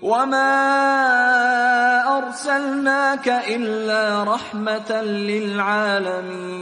وَمَا أَرْسَلْنَاكَ إِلَّا رَحْمَةً لِلْعَالَمِينَ.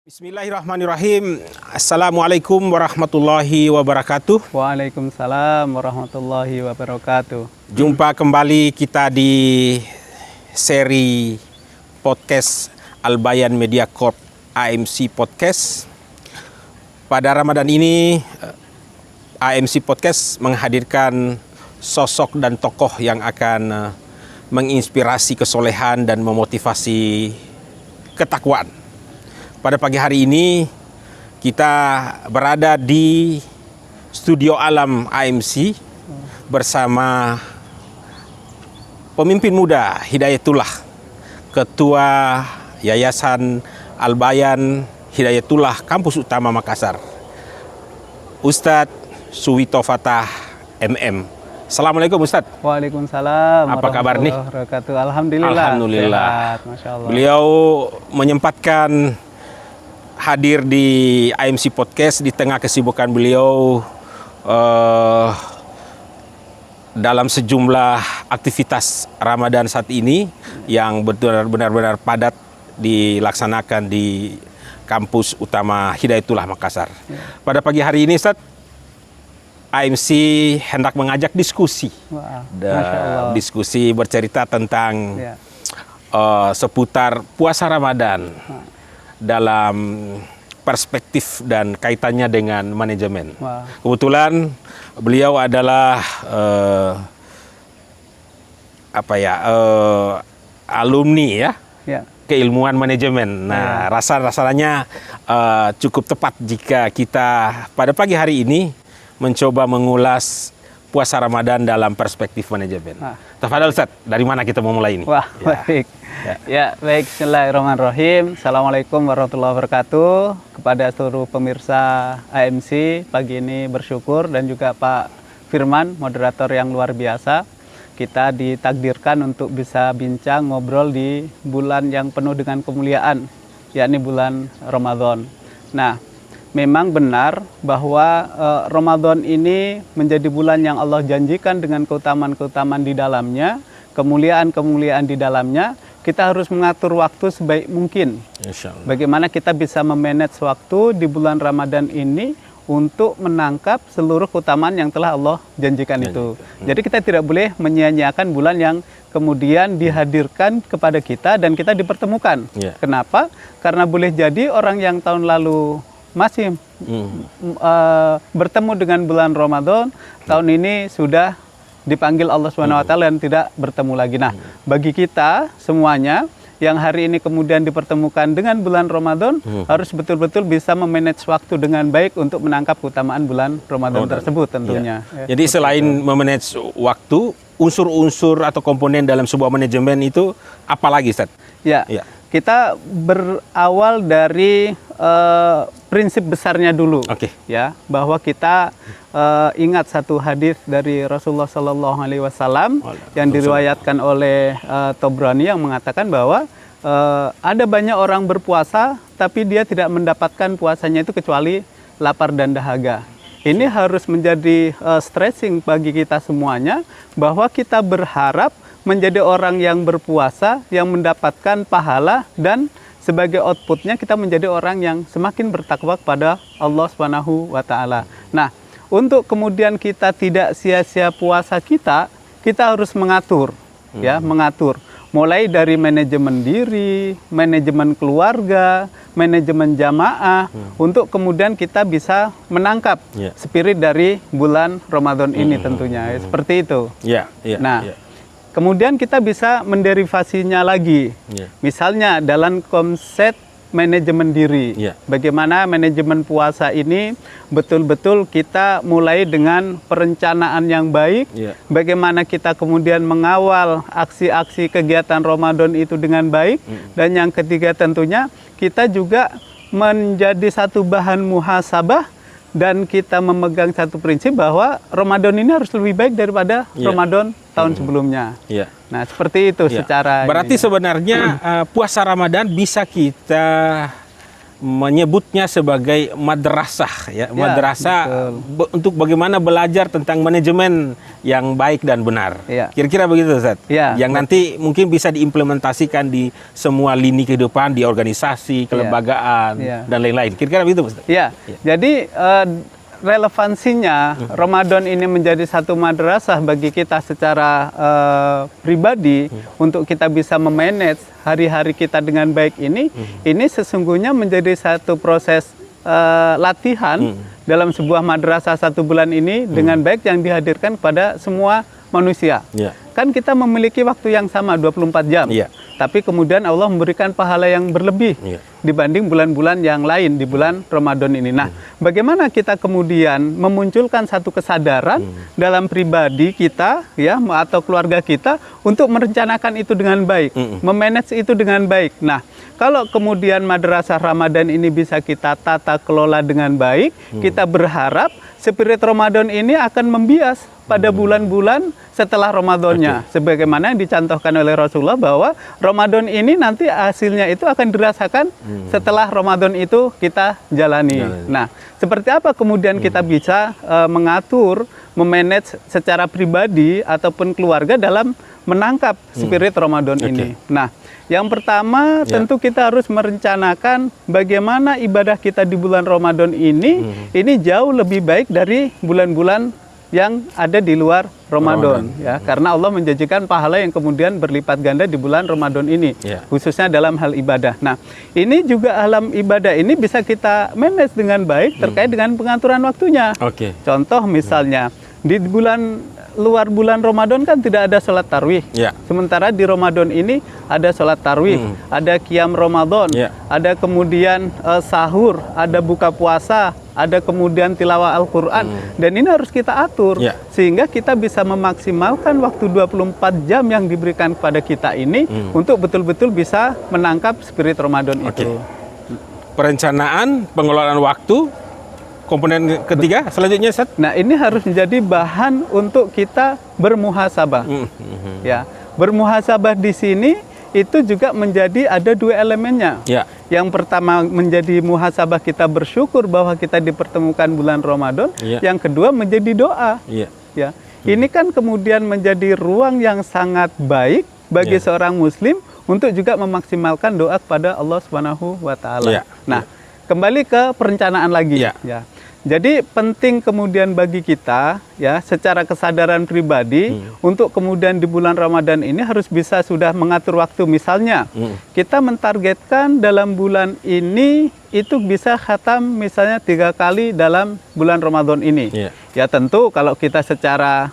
Bismillahirrahmanirrahim. Assalamualaikum warahmatullahi wabarakatuh. Waalaikumsalam warahmatullahi wabarakatuh. Jumpa kembali kita di seri podcast Al-Bayan Media Corp AMC Podcast. Pada Ramadan ini AMC Podcast menghadirkan sosok dan tokoh yang akan menginspirasi kesolehan dan memotivasi ketakwaan. Pada pagi hari ini kita berada di studio alam AMC bersama pemimpin muda Hidayatullah, Ketua Yayasan Al-Bayan Hidayatullah Kampus Utama Makassar, Ustadz Suwito Fatah MM. Assalamualaikum Ustadz. Waalaikumsalam. Apa kabar nih? Alhamdulillah. Alhamdulillah. Sehat, Masya Allah. Beliau menyempatkan hadir di AMC Podcast di tengah kesibukan beliau dalam sejumlah aktivitas Ramadan saat ini yang benar-benar padat dilaksanakan di Kampus Utama Hidayatullah Makassar. Pada pagi hari ini Ustadz, AMC hendak mengajak diskusi. Wah, Masya Allah. Diskusi bercerita tentang seputar puasa Ramadan dalam perspektif dan kaitannya dengan manajemen. Wah. Kebetulan beliau adalah alumni ya. Keilmuan manajemen. Nah, rasanya cukup tepat jika kita pada pagi hari ini mencoba mengulas puasa Ramadan dalam perspektif manajemen. Tafadhal Ustaz, dari mana kita mau mulai ini? Wah, baik. Baik. Bismillahirrahmanirrahim. Assalamualaikum warahmatullahi wabarakatuh. Kepada seluruh pemirsa AMC, pagi ini bersyukur, dan juga Pak Firman, moderator yang luar biasa. Kita ditakdirkan untuk bisa bincang, ngobrol di bulan yang penuh dengan kemuliaan, yakni bulan Ramadan. Nah, memang benar bahwa Ramadan ini menjadi bulan yang Allah janjikan dengan keutamaan-keutamaan di dalamnya, kemuliaan-kemuliaan di dalamnya. Kita harus mengatur waktu sebaik mungkin. Insyaallah. Bagaimana kita bisa memanage waktu di bulan Ramadan ini untuk menangkap seluruh keutamaan yang telah Allah janjikan itu. Jadi kita tidak boleh menyia-nyiakan bulan yang kemudian dihadirkan kepada kita dan kita dipertemukan. Kenapa? Karena boleh jadi orang yang tahun lalu masih bertemu dengan bulan Ramadan, tahun ini sudah dipanggil Allah SWT dan tidak bertemu lagi. Nah, bagi kita semuanya yang hari ini kemudian dipertemukan dengan bulan Ramadan, harus betul-betul bisa memanage waktu dengan baik untuk menangkap keutamaan bulan Ramadan tersebut tentunya. Jadi selain memanage waktu, unsur-unsur atau komponen dalam sebuah manajemen itu apa lagi, Ustaz? Kita berawal dari prinsip besarnya dulu, ya, bahwa kita ingat satu hadis dari Rasulullah SAW yang diriwayatkan oleh Tobrani yang mengatakan bahwa ada banyak orang berpuasa tapi dia tidak mendapatkan puasanya itu kecuali lapar dan dahaga. Ini harus menjadi stressing bagi kita semuanya, bahwa kita berharap menjadi orang yang berpuasa, yang mendapatkan pahala, dan sebagai outputnya kita menjadi orang yang semakin bertakwa kepada Allah SWT. Nah, untuk kemudian kita tidak sia-sia puasa kita harus mengatur, mengatur. Mulai dari manajemen diri, manajemen keluarga, manajemen jamaah, untuk kemudian kita bisa menangkap spirit dari bulan Ramadan ini tentunya. Seperti itu. Kemudian kita bisa menderivasinya lagi. Misalnya dalam konsep manajemen diri. Bagaimana manajemen puasa ini betul-betul kita mulai dengan perencanaan yang baik. Bagaimana kita kemudian mengawal aksi-aksi kegiatan Ramadan itu dengan baik. Dan yang ketiga tentunya kita juga menjadi satu bahan muhasabah dan kita memegang satu prinsip bahwa Ramadan ini harus lebih baik daripada Ramadan tahun sebelumnya. Nah, seperti itu secara berarti sebenarnya puasa Ramadan bisa kita menyebutnya sebagai madrasah ya, madrasah untuk bagaimana belajar tentang manajemen yang baik dan benar. Kira-kira begitu, Ustaz. Yang nanti mungkin bisa diimplementasikan di semua lini kehidupan, di organisasi, kelembagaan dan lain-lain. Kira-kira begitu, Ustaz. Jadi relevansinya Ramadan ini menjadi satu madrasah bagi kita secara pribadi untuk kita bisa memanage hari-hari kita dengan baik ini sesungguhnya menjadi satu proses latihan dalam sebuah madrasah 1 bulan ini dengan baik yang dihadirkan kepada semua manusia. Kan kita memiliki waktu yang sama 24 jam. Tapi kemudian Allah memberikan pahala yang berlebih dibanding bulan-bulan yang lain di bulan Ramadan ini. Nah, bagaimana kita kemudian memunculkan satu kesadaran dalam pribadi kita ya atau keluarga kita untuk merencanakan itu dengan baik, memanage itu dengan baik. Nah, kalau kemudian madrasah Ramadan ini bisa kita tata kelola dengan baik, kita berharap spirit Ramadan ini akan membias pada bulan-bulan setelah Ramadannya. Sebagaimana yang dicontohkan oleh Rasulullah bahwa Ramadan ini nanti hasilnya itu akan dirasakan setelah Ramadan itu kita jalani. Nah, seperti apa kemudian kita bisa mengatur, memanage secara pribadi ataupun keluarga dalam menangkap spirit Ramadan ini. Nah, yang pertama tentu kita harus merencanakan bagaimana ibadah kita di bulan Ramadan ini jauh lebih baik dari bulan-bulan yang ada di luar Ramadan ya, karena Allah menjanjikan pahala yang kemudian berlipat ganda di bulan Ramadan ini, khususnya dalam hal ibadah. Nah, ini juga alam ibadah ini bisa kita manage dengan baik terkait dengan pengaturan waktunya. Contoh misalnya di luar bulan Ramadan kan tidak ada sholat tarawih. Sementara di Ramadan ini ada sholat tarawih, ada qiyam Ramadan, ada kemudian sahur, ada buka puasa, ada kemudian tilawah Al-Quran. Dan ini harus kita atur sehingga kita bisa memaksimalkan waktu 24 jam yang diberikan kepada kita ini untuk betul-betul bisa menangkap spirit Ramadan itu. Perencanaan, pengelolaan waktu. Komponen ketiga selanjutnya, Ustaz. Nah, ini harus menjadi bahan untuk kita bermuhasabah. Ya, bermuhasabah di sini itu juga menjadi ada 2 elemennya. Yang pertama menjadi muhasabah kita bersyukur bahwa kita dipertemukan bulan Ramadan. Yang kedua menjadi doa. Ya, ini kan kemudian menjadi ruang yang sangat baik bagi seorang Muslim untuk juga memaksimalkan doa kepada Allah Subhanahu wa Ta'ala. Nah, kembali ke perencanaan lagi. Jadi penting kemudian bagi kita ya secara kesadaran pribadi untuk kemudian di bulan Ramadan ini harus bisa sudah mengatur waktu. Misalnya kita mentargetkan dalam bulan ini itu bisa khatam misalnya 3 kali dalam bulan Ramadan ini. Ya tentu kalau kita secara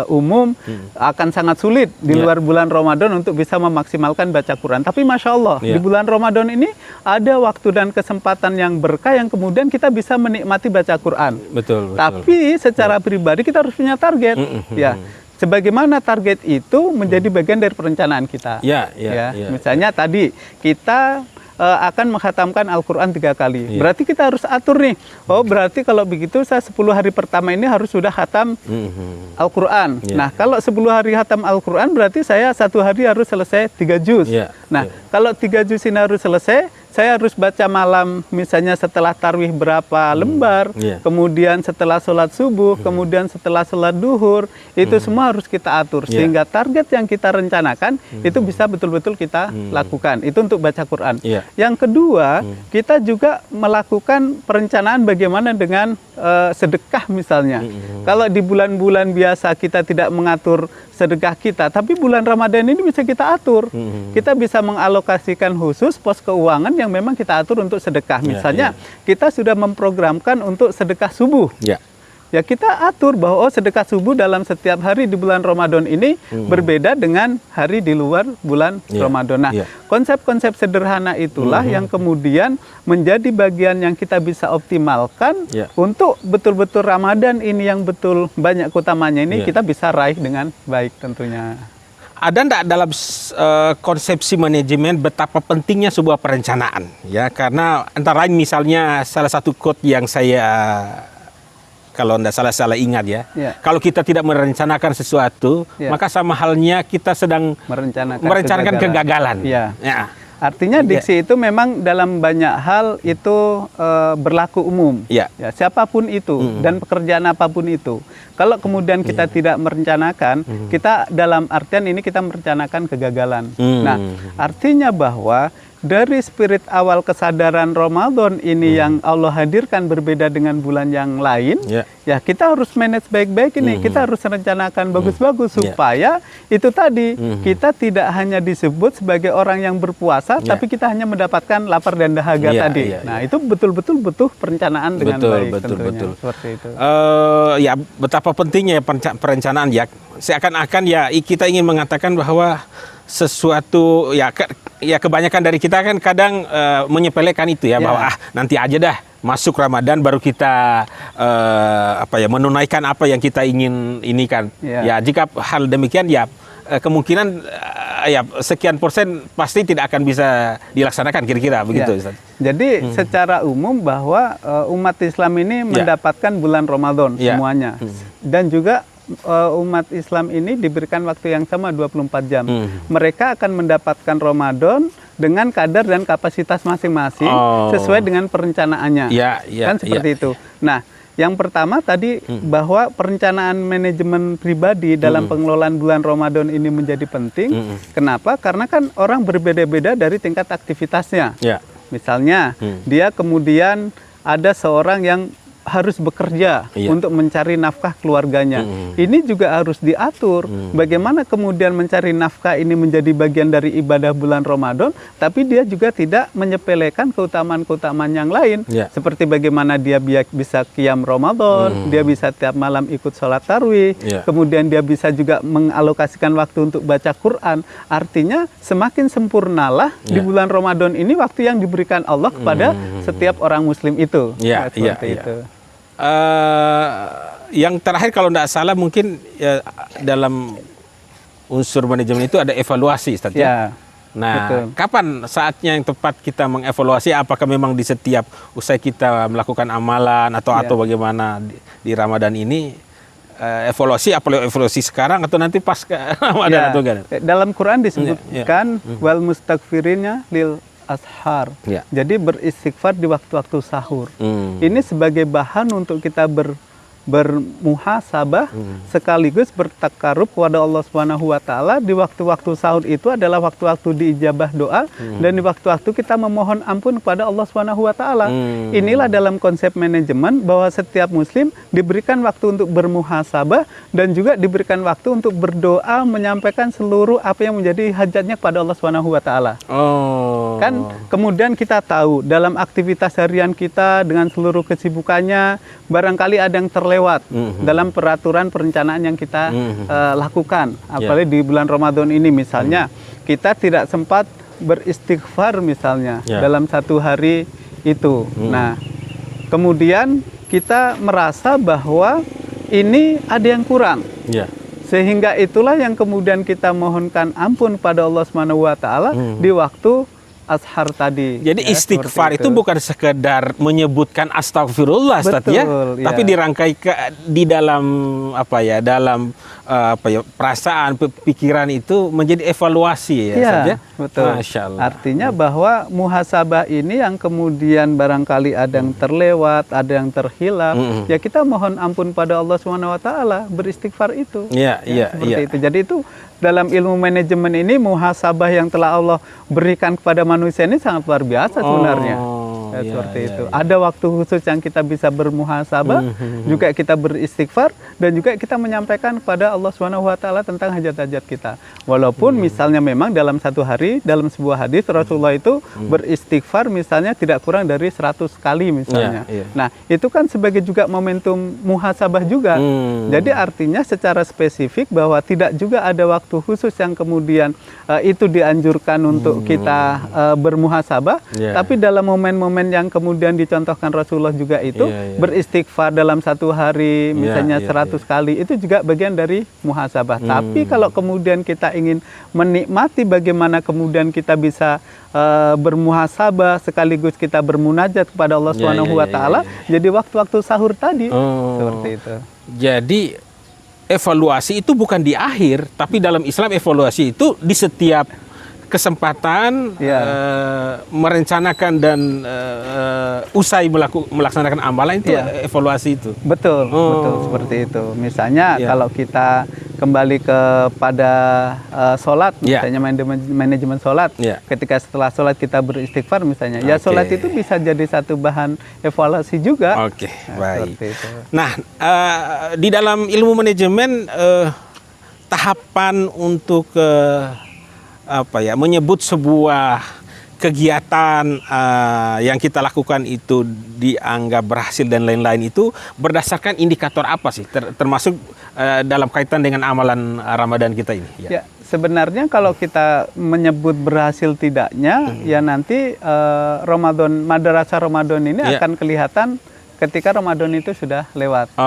umum akan sangat sulit di luar bulan Ramadan untuk bisa memaksimalkan baca Quran. Tapi Masya Allah di bulan Ramadan ini ada waktu dan kesempatan yang berkah yang kemudian kita bisa menikmati baca Quran. Betul. Tapi secara pribadi kita harus punya target. Ya. Sebagaimana target itu menjadi bagian dari perencanaan kita. Misalnya tadi kita akan menghatamkan Al-Quran 3 kali. Berarti kita harus atur nih. Oh, berarti kalau begitu saya 10 hari pertama ini harus sudah khatam Al-Quran. Nah, kalau 10 hari khatam Al-Quran berarti saya 1 hari harus selesai 3 juz. Nah, kalau 3 juz ini harus selesai, saya harus baca malam misalnya setelah tarwih berapa lembar, kemudian setelah sholat subuh, kemudian setelah sholat duhur, itu semua harus kita atur sehingga target yang kita rencanakan itu bisa betul-betul kita lakukan. Itu untuk baca Quran. Yang kedua, kita juga melakukan perencanaan bagaimana dengan sedekah misalnya. Kalau di bulan-bulan biasa kita tidak mengatur sedekah kita, tapi bulan Ramadan ini bisa kita atur. Kita bisa mengalokasikan khusus pos keuangan yang memang kita atur untuk sedekah. Misalnya kita sudah memprogramkan untuk sedekah subuh. Ya kita atur bahwa sedekah subuh dalam setiap hari di bulan Ramadan ini berbeda dengan hari di luar bulan Ramadan. Nah, konsep-konsep sederhana itulah yang kemudian menjadi bagian yang kita bisa optimalkan untuk betul-betul Ramadan ini yang betul banyak utamanya ini kita bisa raih dengan baik tentunya. Ada enggak dalam konsepsi manajemen betapa pentingnya sebuah perencanaan? Ya, karena antara lain misalnya salah satu quote yang saya kalau tidak salah ingat kalau kita tidak merencanakan sesuatu, maka sama halnya kita sedang merencanakan kegagalan. Artinya diksi itu memang dalam banyak hal itu berlaku umum. Ya, siapapun itu dan pekerjaan apapun itu. Kalau kemudian kita tidak merencanakan, kita dalam artian ini kita merencanakan kegagalan. Nah, artinya bahwa dari spirit awal kesadaran Ramadan ini yang Allah hadirkan berbeda dengan bulan yang lain, ya kita harus manage baik-baik ini, kita harus rencanakan bagus-bagus supaya itu tadi kita tidak hanya disebut sebagai orang yang berpuasa, tapi kita hanya mendapatkan lapar dan dahaga tadi. Nah itu betul-betul butuh perencanaan dengan baik. Betul. Seperti itu. Ya betapa pentingnya perencanaan ya. Seakan-akan ya kita ingin mengatakan bahwa sesuatu ya kebanyakan dari kita kan kadang menyepelekan itu ya, bahwa nanti aja dah masuk Ramadan baru kita menunaikan apa yang kita ingin ini kan. Ya jika hal demikian ya kemungkinan ya sekian persen pasti tidak akan bisa dilaksanakan kira-kira begitu. Ustaz. Jadi secara umum bahwa umat Islam ini mendapatkan bulan Ramadan semuanya dan juga umat Islam ini diberikan waktu yang sama 24 jam. Mereka akan mendapatkan Ramadan dengan kadar dan kapasitas masing-masing sesuai dengan perencanaannya. Kan seperti itu. Nah, yang pertama tadi bahwa perencanaan manajemen pribadi dalam pengelolaan bulan Ramadan ini menjadi penting. Kenapa? Karena kan orang berbeda-beda dari tingkat aktivitasnya. Misalnya dia kemudian ada seorang yang harus bekerja untuk mencari nafkah keluarganya. Ini juga harus diatur. Bagaimana kemudian mencari nafkah ini menjadi bagian dari ibadah bulan Ramadan, tapi dia juga tidak menyepelekan keutamaan-keutamaan yang lain. Seperti bagaimana dia bisa qiyam Ramadan, dia bisa tiap malam ikut sholat tarawih, kemudian dia bisa juga mengalokasikan waktu untuk baca Quran. Artinya semakin sempurnalah di bulan Ramadan ini waktu yang diberikan Allah kepada setiap orang Muslim itu. Seperti itu. Yang terakhir kalau tidak salah mungkin dalam unsur manajemen itu ada evaluasi, Ustaz. Nah, betul. Kapan saatnya yang tepat kita mengevaluasi? Apakah memang di setiap usai kita melakukan amalan atau bagaimana di Ramadan ini? Evaluasi sekarang atau nanti pas ke Ramadan atau enggak? Dalam Quran disebutkan wal mustaghfirina lil ashar. Jadi beristighfar di waktu-waktu sahur. Ini sebagai bahan untuk kita bermuhasabah sekaligus bertakarub kepada Allah Subhanahu wa taala. Di waktu-waktu sahur itu adalah waktu-waktu diijabah doa dan di waktu-waktu kita memohon ampun kepada Allah Subhanahu wa taala. Inilah dalam konsep manajemen bahwa setiap muslim diberikan waktu untuk bermuhasabah dan juga diberikan waktu untuk berdoa menyampaikan seluruh apa yang menjadi hajatnya kepada Allah Subhanahu wa taala. Kan kemudian kita tahu dalam aktivitas harian kita dengan seluruh kesibukannya barangkali ada yang terlewat dalam peraturan perencanaan yang kita lakukan. Apalagi di bulan Ramadan ini misalnya kita tidak sempat beristighfar misalnya dalam satu hari itu. Nah, kemudian kita merasa bahwa ini ada yang kurang. Sehingga itulah yang kemudian kita mohonkan ampun pada Allah Subhanahu wa taala di waktu ashar tadi. Jadi istighfar itu bukan sekedar menyebutkan astagfirullah, Ustaz, tapi dirangkai di dalam perasaan, pikiran itu menjadi evaluasi ya. Betul. Masya Allah. Artinya bahwa muhasabah ini yang kemudian barangkali ada yang terlewat, ada yang terhilang, ya kita mohon ampun pada Allah Subhanahu wa taala, beristighfar itu. Seperti itu. Jadi itu dalam ilmu manajemen ini muhasabah yang telah Allah berikan kepada manusia ini sangat luar biasa sebenarnya. Seperti itu. Ada waktu khusus yang kita bisa bermuhasabah, juga kita beristighfar dan juga kita menyampaikan kepada Allah Subhanahu wa taala tentang hajat-hajat kita. Walaupun misalnya memang dalam satu hari dalam sebuah hadis Rasulullah itu beristighfar misalnya tidak kurang dari 100 kali misalnya. Nah, itu kan sebagai juga momentum muhasabah juga. Jadi artinya secara spesifik bahwa tidak juga ada waktu khusus yang kemudian itu dianjurkan untuk kita bermuhasabah, tapi dalam momen-momen yang kemudian dicontohkan Rasulullah juga itu beristighfar dalam satu hari misalnya 100 kali itu juga bagian dari muhasabah. Tapi kalau kemudian kita ingin menikmati bagaimana kemudian kita bisa bermuhasabah sekaligus kita bermunajat kepada Allah Subhanahu wa taala, jadi waktu-waktu sahur tadi seperti itu. Jadi evaluasi itu bukan di akhir, tapi dalam Islam evaluasi itu di setiap kesempatan merencanakan dan usai melaksanakan amalan itu evaluasi itu. Betul, betul seperti itu. Misalnya kalau kita kembali kepada sholat, misalnya manajemen sholat, ketika setelah sholat kita beristighfar misalnya, ya sholat itu bisa jadi satu bahan evaluasi juga. Oke, baik. Nah, di dalam ilmu manajemen tahapan untuk menyebut sebuah kegiatan yang kita lakukan itu dianggap berhasil dan lain-lain itu berdasarkan indikator apa sih, termasuk dalam kaitan dengan amalan Ramadan kita ini? Ya, sebenarnya kalau kita menyebut berhasil tidaknya, ya nanti madrasah Ramadan ini akan kelihatan ketika Ramadan itu sudah lewat.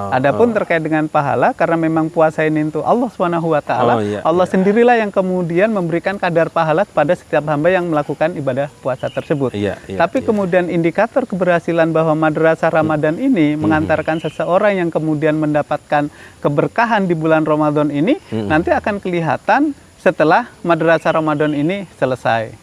Adapun terkait dengan pahala, karena memang puasa ini untuk Allah Subhanahu wa taala, Allah sendirilah yang kemudian memberikan kadar pahala kepada setiap hamba yang melakukan ibadah puasa tersebut. Tapi kemudian indikator keberhasilan bahwa madrasah Ramadan ini mengantarkan seseorang yang kemudian mendapatkan keberkahan di bulan Ramadan ini, nanti akan kelihatan setelah madrasah Ramadan ini selesai.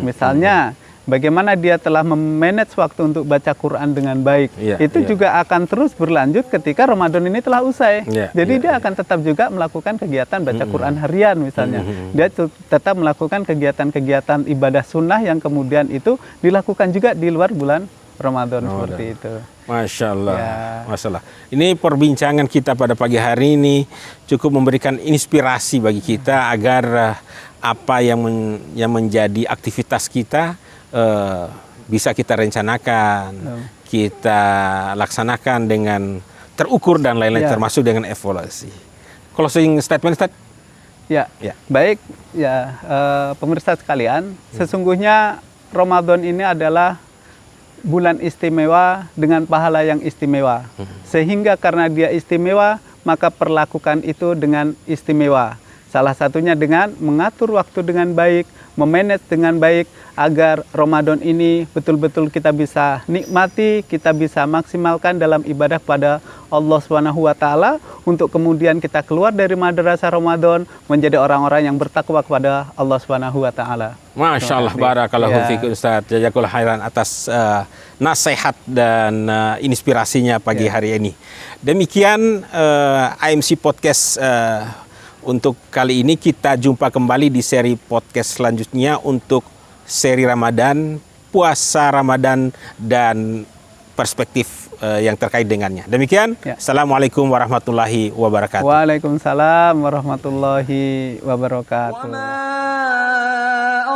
Misalnya bagaimana dia telah memanage waktu untuk baca Quran dengan baik, itu juga akan terus berlanjut ketika Ramadan ini telah usai. Jadi dia akan tetap juga melakukan kegiatan baca Quran harian misalnya. Dia tetap melakukan kegiatan-kegiatan ibadah sunnah yang kemudian itu dilakukan juga di luar bulan Ramadan seperti itu. Masya Allah, Masya Allah. Ini perbincangan kita pada pagi hari ini cukup memberikan inspirasi bagi kita agar apa yang menjadi aktivitas kita bisa kita rencanakan, kita laksanakan dengan terukur dan lain-lain, termasuk dengan evaluasi. Closing statement, Ustaz? Baik, pemirsa sekalian, sesungguhnya Ramadan ini adalah bulan istimewa dengan pahala yang istimewa. Sehingga karena dia istimewa, maka perlakukan itu dengan istimewa. Salah satunya dengan mengatur waktu dengan baik, memanage dengan baik, agar Ramadan ini betul-betul kita bisa nikmati, kita bisa maksimalkan dalam ibadah pada Allah Subhanahu wa taala, untuk kemudian kita keluar dari madrasah Ramadan menjadi orang-orang yang bertakwa kepada Allah Subhanahu wa taala. Masya Allah, barakallahu fiik Ustaz. Jazakallahu khairan atas nasihat dan inspirasinya pagi hari ini. Demikian AMC Podcast untuk kali ini. Kita jumpa kembali di seri podcast selanjutnya untuk seri Ramadan, puasa Ramadan, dan perspektif yang terkait dengannya. Demikian, Assalamualaikum warahmatullahi wabarakatuh. Waalaikumsalam warahmatullahi wabarakatuh. Wa ma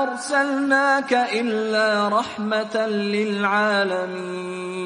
arsalnaka illa rahmatan lil alamin.